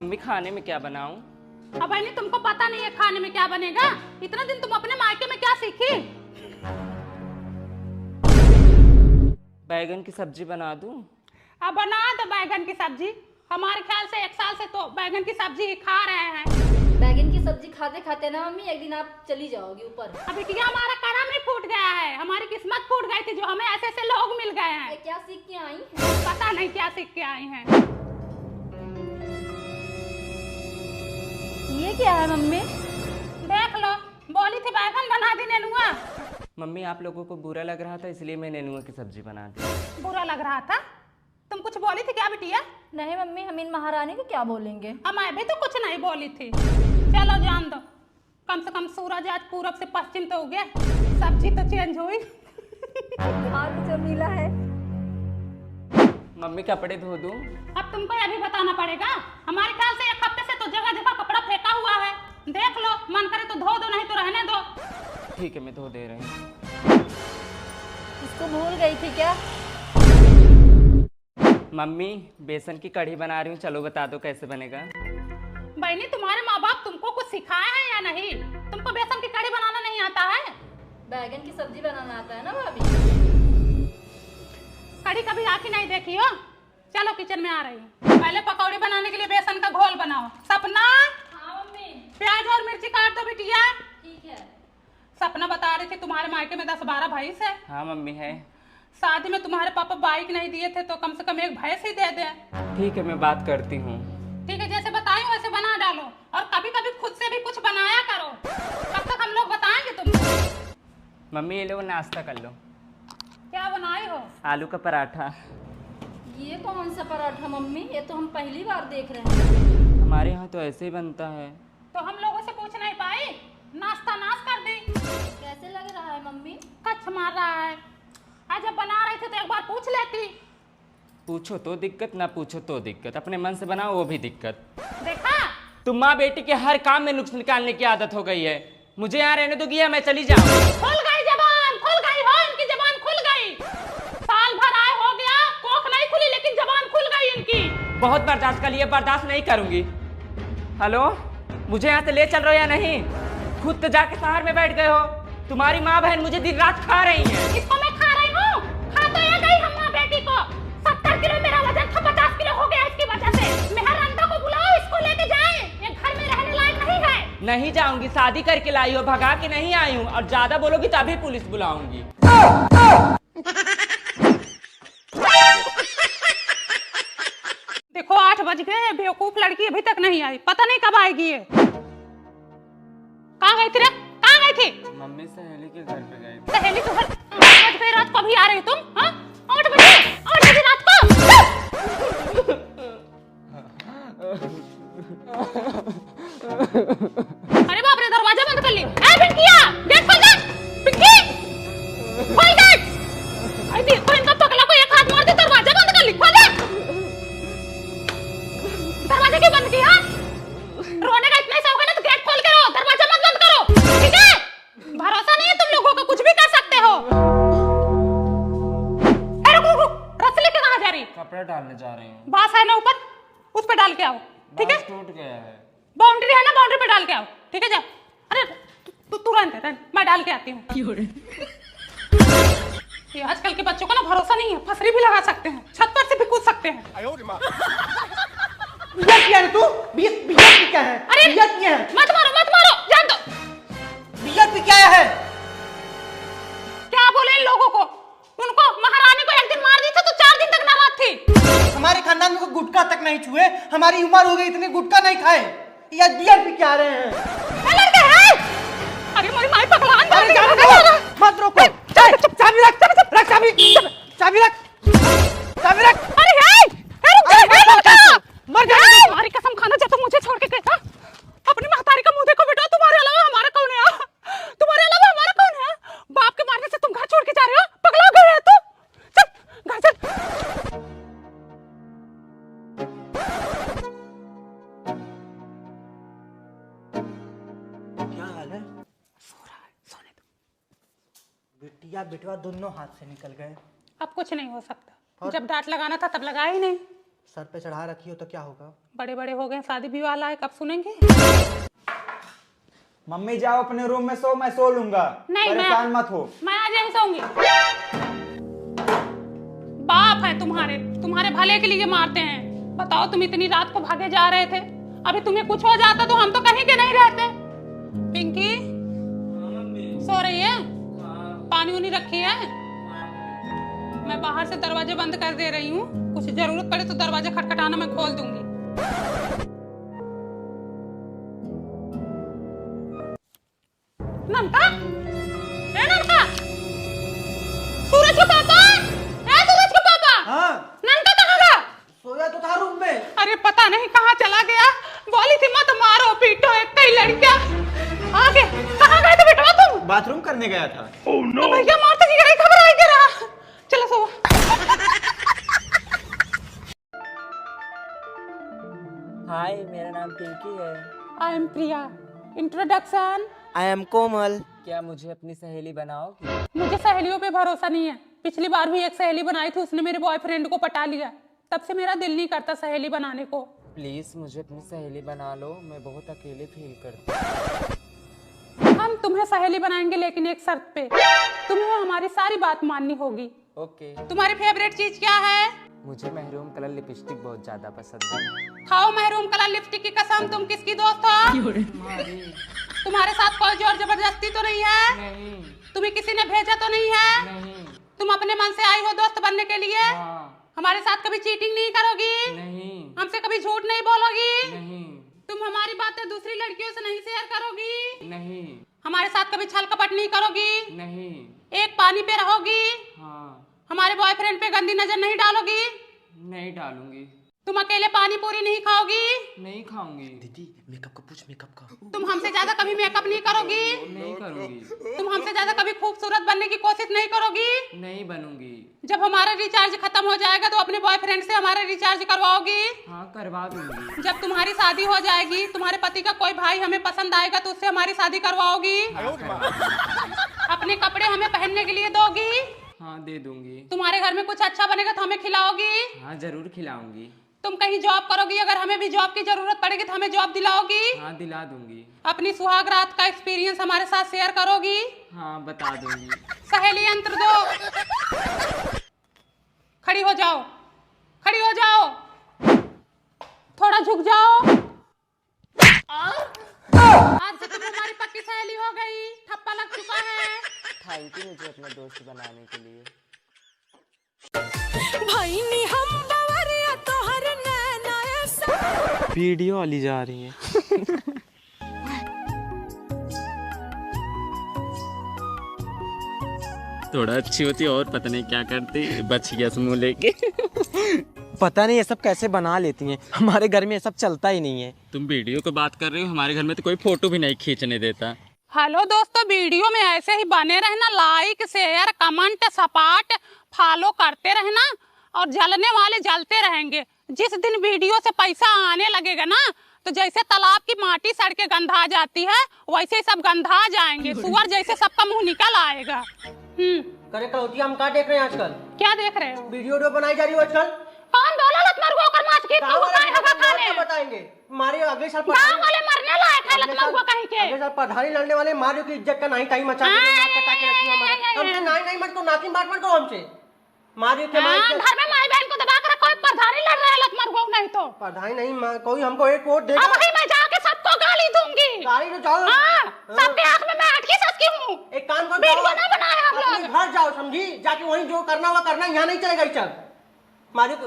Mummy खाने में क्या बनाऊं? अब बहनी तुमको पता नहीं है खाने में क्या बनेगा? इतना दिन तुम अपने मायके में क्या सीखी? बैगन की सब्जी बना दूं? अब बना दो बैगन की सब्जी। हमारे ख्याल से 1 साल से तो बैगन की सब्जी ही खा रहे हैं। बैगन की सब्जी खाते खाते ना मम्मी एक दिन आप चली जाओगी ऊपर। अभी क्या हमारा करम ही फूट गया है, हमारी किस्मत फूट गई थी जो हमें ऐसे ऐसे लोग मिल गए हैं। ये क्या सीख के आई हैं? पता नहीं क्या सीख के आई हैं। ये क्या है मम्मी? देख लो, बोली थी बैगन बना दी नेनुआ। मम्मी आप लोगों को बुरा लग रहा था इसलिए मैं नेनुआ की सब्जी बना दी। बुरा लग रहा था? तुम कुछ बोली थी क्या बिटिया? नहीं मम्मी, हम इन महारानी को क्या बोलेंगे? मैं भी तो कुछ नहीं बोली थी। चलो जान दो, कम से कम सूरज आज पूरब से पश्चिम तो उगे, सब्जी तो चेंज हुई। आज जो मिला है। मम्मी कपड़े धो दूं? अब तुमको ये भी बताना पड़ेगा। हमारे ख्याल से 1 हफ्ते से तो जगह जगह कपड़ा फेंका हुआ है। देख लो, मन करे तो धो दो, नहीं तो रहने दो। ठीक है मैं धो दे रही हूँ। इसको भूल गई थी क्या? मम्मी बेसन की कढ़ी बना रही हूँ, चलो बता दो कैसे बनेगा। बहनी तुम्हारे माँ बाप तुमको कुछ सिखाया है या नहीं? तुमको बेसन की कढ़ी बनाना नहीं आता है? बैगन की सब्जी बनाना आता है ना भाभी? कढ़ी कभी आके नहीं देखी हो? चलो किचन में आ रही हूँ। पहले पकौड़ी बनाने के लिए बेसन का घोल बनाओ। सपना, हाँ मम्मी। प्याज और मिर्ची काट दो बिटिया। ठीक है। सपना बता रही थी तुम्हारे मायके में 10-12 भैंस है। हाँ मम्मी है। शादी में तुम्हारे पापा बाइक नहीं दिए थे तो कम से कम 1 भैंस ही दे दे। ठीक है मैं बात करती हूँ। ठीक है, जैसे बताई वैसे बना डालो और कभी कभी खुद से भी कुछ बनाया करो। कब तक हम लोग बताएंगे तुमको। मम्मी ये लो नाश्ता कर लो। क्या बनाई हो? आलू का पराठा। ये कौन सा पराठा मम्मी? ये तो हम पहली बार देख रहे हैं। हमारे यहाँ तो ऐसे ही बनता है। तो हम लोगों से पूछ नहीं पाई? नाश्ता नाश कर दी। कैसे लग रहा है मम्मी? कच्छ मार रहा है। आज जब बना रही थी तो एक बार पूछ लेती। पूछो तो दिक्कत, ना पूछो तो दिक्कत, अपने मन से बनाओ वो भी दिक्कत। देखा? तुम माँ बेटी के हर काम में नुक्स निकालने की आदत हो गई है। मुझे यहाँ रहने दोगी या मैं चली जाऊँ? खुल गई जबान, खुल गई हो, इनकी जबान खुल गई। साल भर आए हो गया, कोख नहीं खुली लेकिन जबान खुल गई इनकी। बहुत बर्दाश्त कर लिए, बर्दाश्त नहीं करूंगी। हेलो, मुझे यहाँ से ले चल रहे हो या नहीं? खुद तो जाके शहर में बैठ गए हो। तुम्हारी माँ बहन मुझे दिन रात खा रही हैं। इसको मैं खा रही हूँ? खा तो ये गई हम माँ बेटी को। 70 किलो मेरा वजन था, 50 किलो हो गया इसकी वजह से। मेहरानदा को बुलाओ, इसको लेके जाए। ये घर में रहने लायक नहीं है। नहीं जाऊंगी, शादी करके लाई हो, भगा के नहीं आई हूँ। और ज्यादा बोलोगी तो अभी पुलिस बुलाऊंगी। देखो 8 बज गए, बेवकूफ लड़की अभी तक नहीं आई। पता नहीं कब आएगी ये। कहाँ गई थी रे? कहाँ गई थी? मम्मी सहेली के घर पे गई। सहेली तो 8 बज गए रात को, अभी आ रही हो तुम? हाँ 8 बजे रात को। अरे बाप रे, दरवाजा बंद कर ली। पिंकिया, गेट खोल दे। पिंकी, खोल गेट। आई देखो इनका पगला को एक हाथ मार दे, दरवाजा बंद कर ली। खोल दे। दरवाजा क्यों बंद किया? रोने का इतना शौक है ना तो गेट खोल के रो, दरवाजा मत बंद करो। ठीक है? भरोसा नहीं है तुम लोगों का, कुछ भी कर सकते हो। रुक, रस्सी लेके कहाँ जा रही? कपड़ा डालने जा रही हूँ। बांस है ना ऊपर, उस पे डाल के आओ। ठीक है? बांस टूट गया है। बाउंड्री है ना, बाउंड्री पे डाल के आओ। ठीक है? जा। अरे तू रहने, मैं डाल के आती हूँ। ये आजकल के बच्चों को ना भरोसा नहीं है, फसरी भी लगा सकते हैं, छत पर से भी कूद सकते हैं। बिया क्या है तू? बिया क्या है? अरे बिया क्या है? मत मारो, जान दो। बिया क्या है? क्या बोले इन लोगों को? उनको महारानी को एक दिन मार दी थी तो 4 दिन तक नाराज थी। हमारे खानदान में गुटखा तक नहीं छुए, हमारी उम्र हो गई इतने गुटखा नहीं खाए। या बिया भी क्या रहे हैं? लड़के हैं? अरे मेरी माई पकड़ान दे रही है। मत रोको। चाबी रख, चाबी रख। अरे रुक, मर जा। तुम्हारी कसम खाना जब तुम मुझे छोड़ के गए था। अपनी महतारी का मुंह देखो बेटा, तुम्हारे अलावा हमारा कौन है? तुम्हारे अलावा हमारा कौन है? बाप के मारने से तुम घर छोड़ के जा रहे हो? पगला गए हो तुम? चल घर चल। क्या हाल है? सो रहा है, सोने दो। बिटिया बेटवा दोनों हाथ से निकल गए। अब कुछ नहीं हो सकता। जब डांट लगाना था तब लगाया ही नहीं। सर पे चढ़ा रखी हो तो क्या होगा? बड़े बड़े हो गए, शादी विवाह लायक, अब सुनेंगे? मम्मी जाओ अपने रूम में सो, मैं सो लूंगा। नहीं, परेशान मत हो। मैं आज यहीं सोऊंगी। बाप है तुम्हारे, तुम्हारे भले के लिए मारते हैं। बताओ, तुम इतनी रात को भागे जा रहे थे, अभी तुम्हें कुछ हो जाता तो हम तो कहीं के नहीं रहते। पिंकी सो रही है? पानी उनी रखी है? मैं बाहर से दरवाजे बंद कर दे रही हूँ, कुछ जरूरत पड़े तो दरवाजा खटखटाना मैं खोल दूंगी। नमता, नमता, सूरज के पापा, सूरज के पापा। हाँ नमता कहाँ गया? सोया तो था रूम में। अरे पता नहीं कहाँ चला गया, बोली थी मत मारो पीटो एक कई लड़कियां। आगे कहाँ गए थे बेटा तुम? बाथरूम करने गया था। Oh no. भैया मारते की गई, खबर आई क्या रहा? चलो सो। हाय, मेरा नाम पिंकी है। I am Priya. Introduction. I am Komal. क्या मुझे अपनी सहेली बनाओगी? मुझे सहेलियों पे भरोसा नहीं है। पिछली बार भी एक सहेली बनाई थी, उसने मेरे बॉयफ्रेंड को पटा लिया, तब से मेरा दिल नहीं करता सहेली बनाने को। प्लीज मुझे अपनी सहेली बना लो, मैं बहुत अकेले फील करती हूँ। हम तुम्हें सहेली बनाएंगे, लेकिन एक शर्त पे, तुम्हें हमारी सारी बात माननी होगी। ओके। तुम्हारी फेवरेट चीज क्या है? मुझे महरून कलर लिपस्टिक बहुत ज्यादा पसंद है। खाओ महरून कलर लिपस्टिक की कसम। तुम किसकी दोस्त हो? तुम्हारे साथ कोई जोर जबरदस्ती तो नहीं है? नहीं। तुम्हें किसी ने भेजा तो नहीं है? नहीं। तुम अपने मन से आई हो दोस्त बनने के लिए? हाँ। हमारे साथ कभी चीटिंग नहीं करोगी? नहीं। हमसे कभी झूठ नहीं बोलोगी? नहीं। तुम हमारी बातें दूसरी लड़कियों से नहीं शेयर करोगी? नहीं। हमारे साथ कभी छल कपट नहीं करोगी? नहीं। एक पानी पे रहोगी? हाँ। हमारे बॉयफ्रेंड पे गंदी नजर नहीं डालोगी? नहीं डालूंगी। तुम अकेले पानी पूरी नहीं खाओगी? नहीं खाऊंगी। दीदी मेकअप का पूछ, मेकअप का। तुम हमसे ज्यादा कभी मेकअप नहीं करोगी? नहीं करूंगी। तुम हमसे ज्यादा कभी खूबसूरत बनने की कोशिश नहीं करोगी? नहीं बनूंगी। जब हमारा रिचार्ज खत्म हो जाएगा तो अपने बॉयफ्रेंड से हमारा रिचार्ज करवाओगी? हाँ, करवा दूंगी। जब तुम्हारी शादी हो जाएगी, तुम्हारे पति का कोई भाई हमें पसंद आएगा तो उससे हमारी शादी करवाओगी? अपने कपड़े हमें पहनने के लिए दोगी? हाँ, दे दूंगी। तुम्हारे घर में कुछ अच्छा बनेगा तो हमें खिलाओगी? हाँ, जरूर खिलाऊंगी। तुम कहीं जॉब करोगी, अगर हमें भी जॉब की जरूरत पड़ेगी तो हमें जॉब दिलाओगी? हाँ, दिला दूंगी। अपनी सुहाग रात का एक्सपीरियंस हमारे साथ शेयर करोगी? हाँ, बता दूंगी। सहेली यंत्र दो। खड़ी हो जाओ, खड़ी हो जाओ, थोड़ा झुक जाओ। आज से तुम हमारी पक्की सहेली हो गई, ठप्पा लग चुका है। थैंक यू मुझे अपना दोस्त बनाने के लिए। भाई नी हम बवरिया तोहर नैना ऐसा। वीडियो वाली जा रही है। थोड़ा अच्छी होती और पता नहीं क्या करती, बच गया मुंह लेके। पता नहीं ये सब कैसे बना लेती हैं, हमारे घर में ये सब चलता ही नहीं है। तुम वीडियो को बात कर रहे हो, हमारे घर में तो कोई फोटो भी नहीं खींचने देता। हेलो दोस्तों, वीडियो में ऐसे ही बने रहना, लाइक शेयर कमेंट सपाट फॉलो करते रहना, और जलने वाले जलते रहेंगे। जिस दिन वीडियो से पैसा आने लगेगा ना, तो जैसे तालाब की माटी सड़ के गंधा जाती है, वैसे ही सब गंधा जाएंगे, सुअर जैसे सबका मुंह निकल आएगा। करे कलौती, हम क्या देख रहे हैं आजकल? क्या देख रहे हो? वीडियो बनाई जा रही हो आजकल। कौन दौलत मर गो कर माच की तू काय होगा खाने? बताएंगे मारे अगले साल गांव वाले मरने लायक है, लत मर कहीं के। अगले साल प्रधानी लड़ने वाले मारियो की इज्जत का नहीं टाइम मचा के नाक कटा के रखी हमारा। हमसे नहीं मत को नाती बात मत को हमसे। मारियो के मार घर में माई बहन को दबा कर रखो, प्रधानी लड़ रहे हैं, लत मर गो नहीं तो। प्रधानी नहीं, कोई हमको एक वोट देगा। अब ही मैं जाके सबको गाली दूंगी। गाली तो जाओ। सबके आंख में मैं अटकी ससकी हूँ। एक काम करो, वीडियो ना बनाए हम लोग। अपने घर जाओ, समझी? जाके वहीं जो करना हुआ करना, यहाँ नहीं चलेगा। चल मारियो को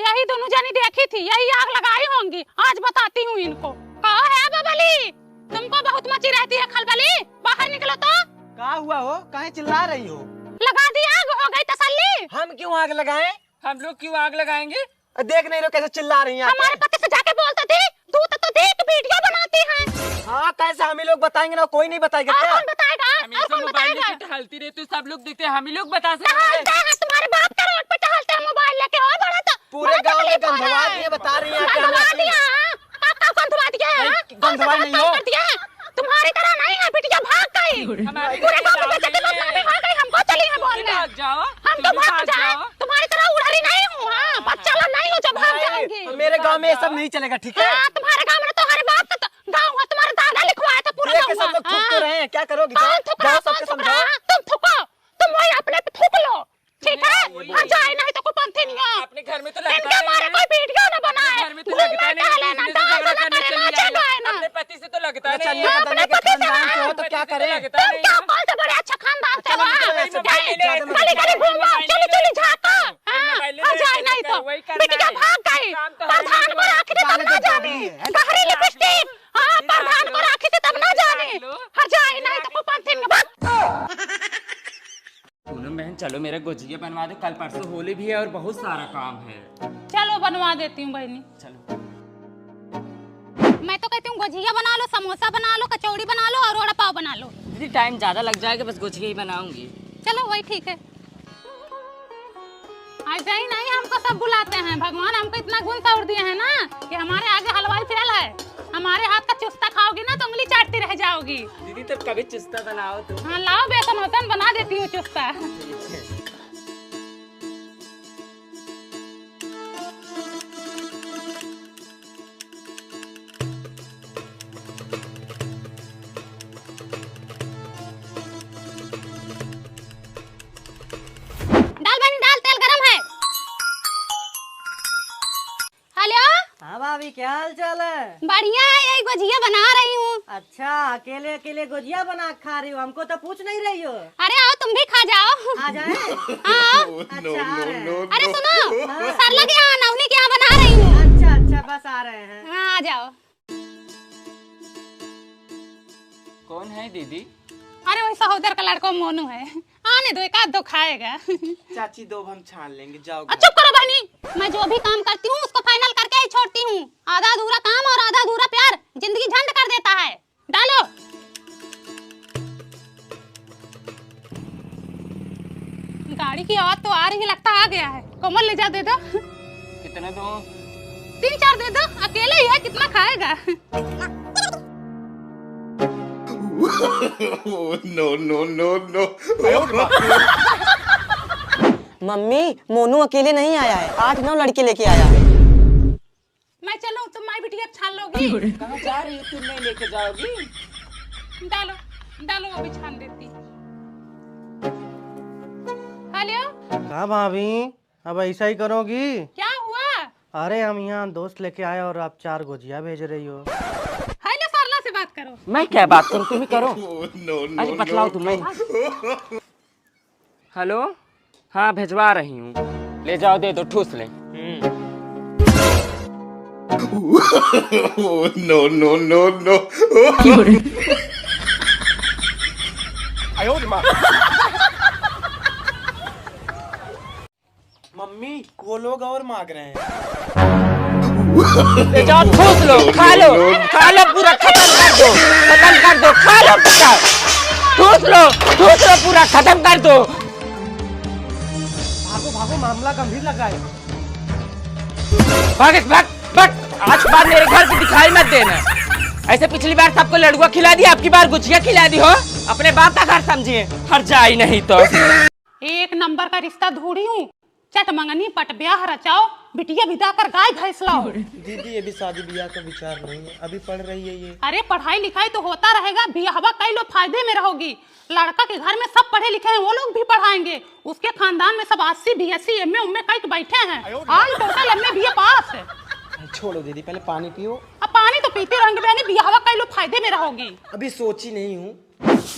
यही दोनों जानी देखी थी, यही आग लगाई होंगी। आज बताती हूँ इनको। कहाँ है बबली? तुमको बहुत मची रहती है खलबली, बाहर निकलो तो। क्या हुआ हो, काहे चिल्ला रही हो? लगा दी आग, हो गई तसल्ली। हम क्यों आग लगाएं? हम लोग क्यों आग लगाएंगे? देख नहीं रहे कैसे चिल्ला रही हैं? हमारे पति से जाके बोलते थे, दूध तो देख वीडियो बनाती हैं। हाँ, कैसे हम ही लोग बताएंगे ना, कोई नहीं बताएगा और क्या? कौन बताएगा? हम और तो कौन मोबाइल बताएगा? लेके टहलती रहती, सब लोग देखते हैं, हम ही लोग बता सकते टहलते हैं, तुम्हारे बाप का रोड पे टहलते हैं मोबाइल लेके। और बड़ा तो पूरे गांव में गंधवा दिए, बता रही हैं क्या? गंधवा दिया? गंधवा दिया है? गंधवा नहीं हो। कर दिया है? तुम्हारी तरह नहीं है, बिटिया भाग गई। हमारे पूरे गांव में बेइज्जती बदनामी हो गई, हमको चली है बोलने। जाओ, हम तुम तो भी भाग भाग जाए, जाओ। तुम्हारी तरह उड़हरी नहीं हूँ। हाँ, बच्चा वाला नहीं हो जो भाग जाएंगे। मेरे गांव में ये सब नहीं चलेगा, ठीक है? हाँ, तुम्हारे गांव में तुम्हारे बाप का गाँव है, तुम्हारे दादा लिखवाया था पूरा ये के सब लोग थूक तो रहे हैं, क्या करोगी? जाओ सबके समझाओ। तुम थूको, तुम वही अपने पे थूक लो, ठीक है? हाँ, जाए नहीं तो कोई पंथी नहीं है। अपने घर में तो लगता इनके बारे कोई वीडियो न बनाए, घर में तो लगता घूमना नहीं, टहलना, किसी से डांस झगड़ा न करने करना, चली चलो आई। है ना। अपने पति से तो लगता नहीं चलिए है। पता नहीं कि खानदान से हो तो क्या करें? लगता तुम नहीं क्या है। कौन से बड़े अच्छा खानदान से हो? मोबाइल ले ले, गली गली घूमो, चली चली झाका। मोबाइल ले ले, हाँ, जाए ऐसे नहीं कर, तो वही करना बिटिया है। भाग गई। काम तो है प्रधान नहीं, को राखी थे तब ना जाने, गहरी लिपस्टिक। हाँ, प्रधान को राखी थे तब ना जाने। हाँ, जाए नहीं तो कोई पंथी नहीं है। पूनम बहन चलो मेरा गुजिया बनवा दो, कल परसों होली भी है और बहुत सारा काम है। चलो बनवा देती हूँ बहनी। चलो मैं तो कहती हूँ गुजिया बना लो, समोसा बना लो, कचौड़ी बना लो और वड़ा पाव बना लो। दीदी टाइम ज्यादा लग जाएगा, बस गुजिया ही बनाऊंगी। चलो वही ठीक है। ऐसा ही नहीं हमको सब बुलाते हैं, भगवान हमको इतना गुण तोड़ दिए हैं ना कि हमारे आगे हलवाई फेल है। हमारे हाथ का चुस्ता खाओगी ना तो उंगली चाटती रह जाओगी। दीदी तब कभी चुस्ता बनाओ तो। हाँ, लाओ बेसन वसन बना देती हूँ चुस्ता। डाल बनी डाल, तेल गरम है। हेलो, हाँ भाभी क्या हाल चाल है? बढ़िया है, यही गुजिया बना रही हूँ। अच्छा अकेले अकेले गुजिया बना के खा रही हो, हमको तो पूछ नहीं रही हो। अरे आओ तुम भी खा जाओ। आ जाए? आओ। अच्छा आ रहे हैं। अरे सुनो, सरला के यहाँ नवनी के यहाँ बना रही हूँ। अच्छा अच्छा बस आ रहे हैं। हाँ, आ जाओ। कौन है दीदी? अरे वही सहोदर का लड़का मोनू है, आने दो, एक आध दो खाएगा। चाची दो हम छान लेंगे, जाओ। चुप करो बहनी, मैं जो भी काम करती हूँ उसको फाइनल करके ही छोड़ती हूँ। आधा अधूरा काम और आधा अधूरा प्यार जिंदगी झंड कर देता है। डालो। गाड़ी की आवाज तो आ रही है, लगता आ गया है। कोमल ले जा, दे दो। कितने दो? 3-4 दे दो, अकेले ही है, कितना खाएगा? मम्मी मोनू अकेले नहीं आया है, 8-9 लड़के लेके आया है। मैं चलूं, तुम माई बिटिया छान लोगी? कहाँ जा रही हो? तुम नहीं लेके जाओगी? डालो डालो, वो भी छान देती। हेलो, कहा भाभी अब ऐसा ही करोगी? क्या हुआ? अरे हम यहाँ दोस्त लेके आए और आप 4 गुजिया भेज रही हो। हेलो, सरला से बात करो। मैं क्या बात करूं, तुम ही करो। अरे बतलाओ तुम। हेलो, हाँ भेजवा रही हूँ, ले जाओ, दे दो, ठूस ले। मम्मी वो लोग और मांग रहे हैं। ले जाओ, ठूस लो, खा लो, पूरा खत्म कर दो, खा लो पूरा, ठूस लो, पूरा खत्म कर दो। भागो भागो, मामला गंभीर लगा है। भाग, आज बाद मेरे घर पे दिखाई मत देना। ऐसे पिछली बार सबको लड़ुआ खिला दिया, आपकी बार गुजिया खिला दी हो। अपने बाप का घर समझिए, हर जाई नहीं तो। एक नंबर का रिश्ता ढूंढी हूँ, चट मंगनी पट ब्याह रचाओ, बिटिया विदा कर गाय भैंस लाओ। दीदी ये भी शादी ब्याह का विचार नहीं है, अभी पढ़ रही है ये। अरे पढ़ाई लिखाई तो होता रहेगा, बियाहवा कई लोग फायदे में रहोगी। लड़का के घर में सब पढ़े लिखे हैं, वो लोग भी पढ़ाएंगे। उसके खानदान में सब 80 BSc MA उम्मे कई बैठे हैं, ऑल टोटल MA BA पास है। छोड़ो दीदी, पहले पानी पियो। अब पानी तो पीते रहेंगे बहनी, बियाहवा कई लोग फायदे में रहोगी। अभी सोची नहीं हूँ।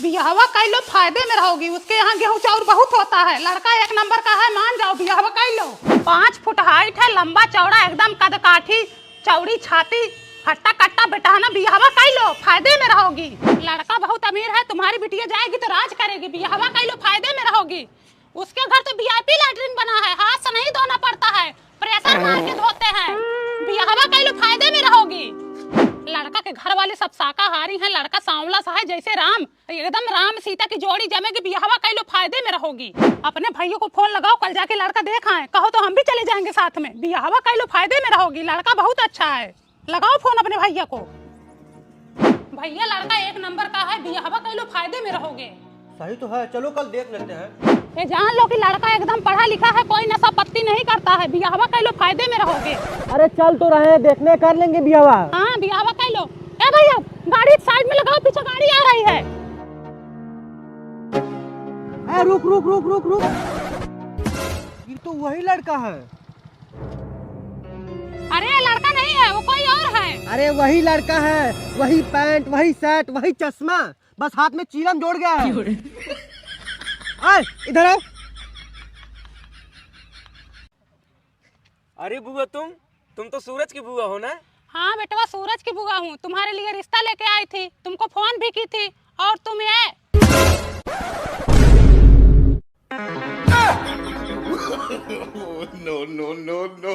बियाहवा कई लोग फायदे में रहोगी, उसके यहाँ गेहूं चाउर बहुत होता है। लड़का एक नंबर का है, मान जाओ, बियाहवा कई लो। 5 फुट हाइट है, लंबा चौड़ा एकदम, कदकाठी, चौड़ी छाती, हट्टा कट्टा बेटाना, बियाहवा कई लो, फायदे में रहोगी। लड़का बहुत अमीर है, तुम्हारी बिटिया जाएगी तो राज करेगी, बियाहवा कई लो, फायदे में रहोगी। उसके घर तो VIP लैट्रिन बना है, हाथ से नहीं धोना पड़ता है, प्रेशर मार के धोते हैं। बियाहवा कई लो, फायदे में रहोगी। लड़का के घर वाले सब शाकाहारी हैं, लड़का सांवला सा है जैसे राम, एकदम राम सीता की जोड़ी जमेगी, बियाहवा कई लो, फायदे में रहोगी। अपने भाइयों को फोन लगाओ, कल जाके लड़का देख आए, कहो तो हम भी चले जाएंगे साथ में, बियाहवा कई लो, फायदे में रहोगी। लड़का बहुत अच्छा है, लगाओ फोन अपने भैया को। भैया लड़का एक नंबर का है, बियाहवा कई लो, फायदे में रहोगे। सही तो है, चलो कल देख लेते हैं। ये जान लो कि लड़का एकदम पढ़ा लिखा है, कोई नशा पत्ती नहीं करता है। बियाहवा कर लो, फायदे में रहोगे। अरे चल तो रहे हैं, देखने कर लेंगे बियावा। हाँ बियाहवा कर लो। ए भैया गाड़ी साइड में लगाओ, पीछे गाड़ी आ रही है। ए रुक रुक रुक रुक रुक, ये तो वही लड़का है। अरे ये लड़का नहीं है, वो कोई और है। अरे वही लड़का है, वही पैंट, वही शर्ट, वही चश्मा, बस हाथ में चीलम जोड़ गया है। आए इधर आओ। अरे बुआ तुम तो सूरज की बुआ हो ना? हाँ बेटवा सूरज की बुआ हूँ, तुम्हारे लिए रिश्ता लेके आई थी, तुमको फोन भी की थी। और तुम ये no, no, no, no.